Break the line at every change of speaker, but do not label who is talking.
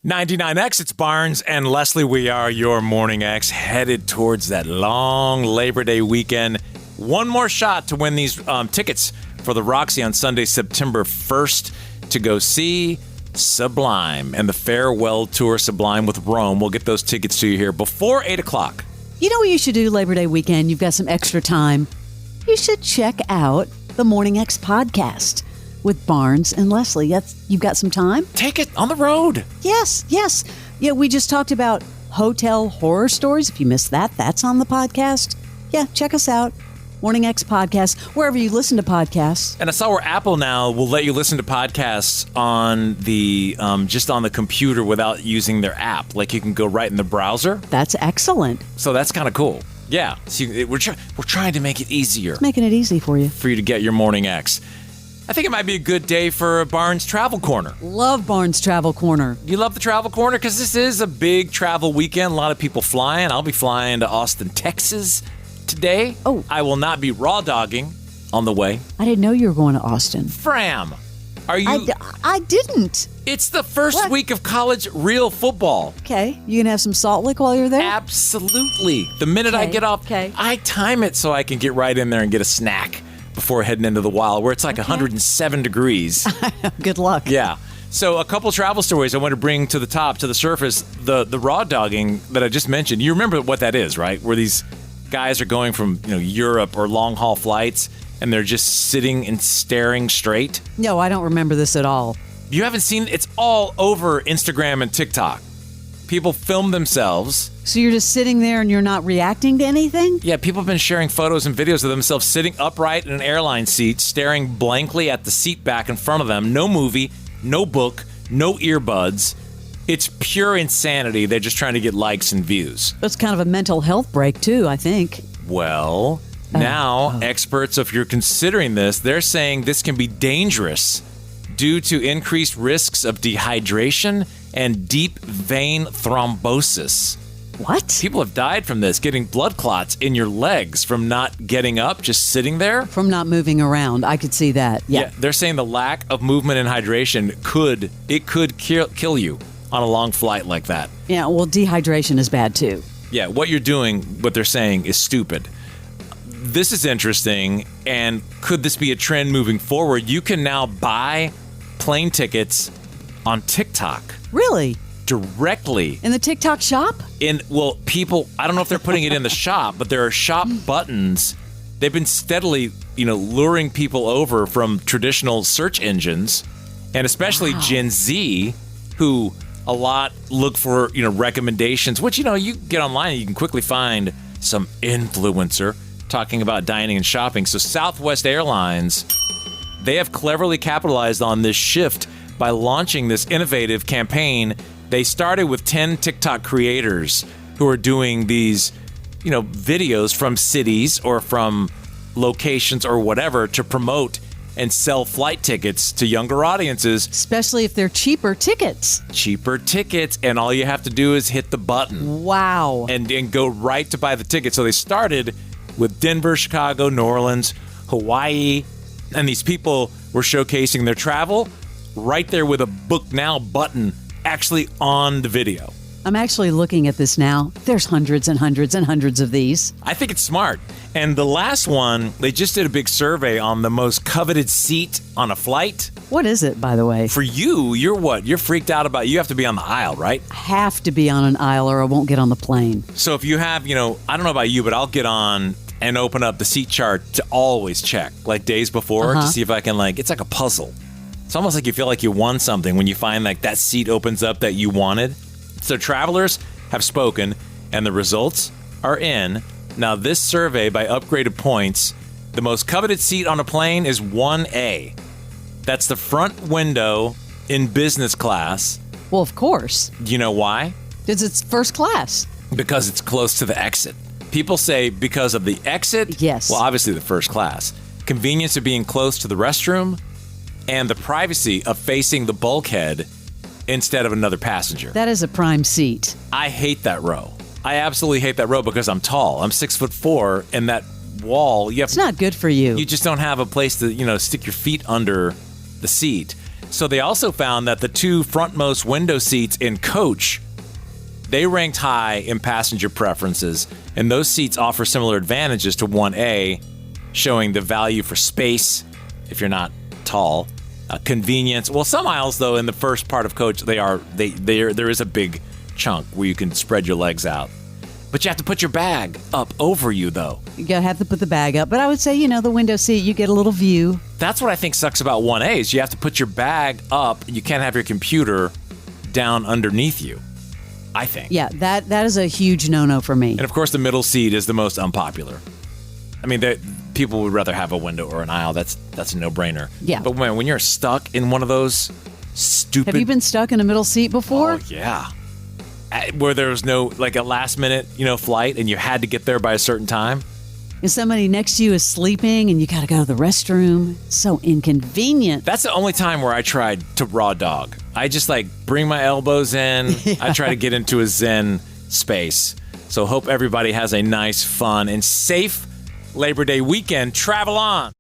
99X, it's Barnes and Leslie. We are your Morning X, headed towards that long Labor Day weekend. One more shot to win these tickets for the Roxy on Sunday, September 1st, to go see Sublime and the farewell tour Sublime with Rome. We'll get those tickets to you here before 8 o'clock.
You know what you should do Labor Day weekend? You've got some extra time. You should check out the Morning X podcast with Barnes and Leslie. You've got some time?
Take it on the road.
Yes. Yeah, we just talked about hotel horror stories. If you missed that, that's on the podcast. Yeah, check us out. Morning X podcast, wherever you listen to podcasts.
And I saw where Apple now will let you listen to podcasts on the just on the computer without using their app. Like you can go right in the browser.
That's excellent.
So that's kind of cool. Yeah, so we're trying to make it easier.
It's making it easy for you.
For you to get your Morning X. I think it might be a good day for Barnes Travel Corner.
Love Barnes Travel Corner.
You love the Travel Corner? Because this is a big travel weekend. A lot of people flying. I'll be flying to Austin, Texas today.
Oh.
I will not be raw dogging on the way.
I didn't know you were going to Austin.
Fram, are you?
I didn't.
It's the first week of college real football.
Okay. You going to have some Salt Lick while you're there?
Absolutely. The minute I get off, I time it so I can get right in there and get a snack before heading into the wild, where it's like 107 degrees.
Good luck.
Yeah. So a couple travel stories I want to bring to the surface. The raw dogging that I just mentioned. You remember what that is, right? Where these guys are going from Europe or long haul flights, and they're just sitting and staring straight.
No, I don't remember this at all.
You haven't seen it? It's all over Instagram and TikTok. People film themselves.
So you're just sitting there and you're not reacting to anything?
Yeah, people have been sharing photos and videos of themselves sitting upright in an airline seat, staring blankly at the seat back in front of them. No movie, no book, no earbuds. It's pure insanity. They're just trying to get likes and views.
That's kind of a mental health break, too, I think.
Well, now experts, if you're considering this, they're saying this can be dangerous due to increased risks of dehydration and deep vein thrombosis.
What?
People have died from this, getting blood clots in your legs from not getting up, just sitting there.
From not moving around. I could see that. Yeah.
They're saying the lack of movement and hydration could kill you on a long flight like that.
Yeah, well, dehydration is bad too.
Yeah, what they're saying is stupid. This is interesting, and could this be a trend moving forward? You can now buy plane tickets on TikTok.
Really?
Directly.
In the TikTok shop?
People, I don't know if they're putting it in the shop, but there are shop buttons. They've been steadily, luring people over from traditional search engines, and especially Gen Z, who a lot look for, recommendations, which, you get online and you can quickly find some influencer talking about dining and shopping. So Southwest Airlines, they have cleverly capitalized on this shift by launching this innovative campaign. They started with 10 TikTok creators who are doing these, videos from cities or from locations or whatever to promote and sell flight tickets to younger audiences.
Especially if they're cheaper tickets.
Cheaper tickets, and all you have to do is hit the button.
Wow.
And go right to buy the ticket. So they started with Denver, Chicago, New Orleans, Hawaii, and these people were showcasing their travel right there with a book now button actually on the video.
I'm actually looking at this now. There's hundreds and hundreds and hundreds of these.
I think it's smart. And the last one, they just did a big survey on the most coveted seat on a flight.
What is it, by the way?
For you, you're what? You're freaked out about, you have to be on the aisle, right?
I have to be on an aisle or I won't get on the plane.
So if you have, I don't know about you, but I'll get on and open up the seat chart to always check, like days before, to see if I can, it's like a puzzle. It's almost like you feel like you won something when you find that seat opens up that you wanted. So travelers have spoken, and the results are in. Now, this survey by Upgraded Points, the most coveted seat on a plane is 1A. That's the front window in business class.
Well, of course.
Do you know why?
Because it's first class.
Because it's close to the exit. People say because of the exit.
Yes.
Well, obviously the first class. Convenience of being close to the restroom, and the privacy of facing the bulkhead instead of another passenger.
That is a prime seat.
I hate that row. I absolutely hate that row because I'm tall. I'm 6'4", and that wall,
it's not good for you.
You just don't have a place to, stick your feet under the seat. So they also found that the two frontmost window seats in coach, they ranked high in passenger preferences, and those seats offer similar advantages to 1A, showing the value for space if you're not tall, convenience. Well, some aisles though in the first part of coach there is a big chunk where you can spread your legs out, but you have to put your bag up over you though.
You have to put the bag up, but I would say the window seat, you get a little view.
That's what I think sucks about 1A is you have to put your bag up. You can't have your computer down underneath you, I think.
Yeah, that is a huge no-no for me.
And of course, the middle seat is the most unpopular. I mean, people would rather have a window or an aisle. That's a no-brainer.
Yeah.
But when you're stuck in one of those stupid...
Have you been stuck in a middle seat before?
Oh, yeah. Where there was no, like a last-minute, flight and you had to get there by a certain time.
And somebody next to you is sleeping and you got to go to the restroom. It's so inconvenient.
That's the only time where I tried to raw dog. I just bring my elbows in. Yeah. I try to get into a zen space. So hope everybody has a nice, fun, and safe Labor Day weekend. Travel on.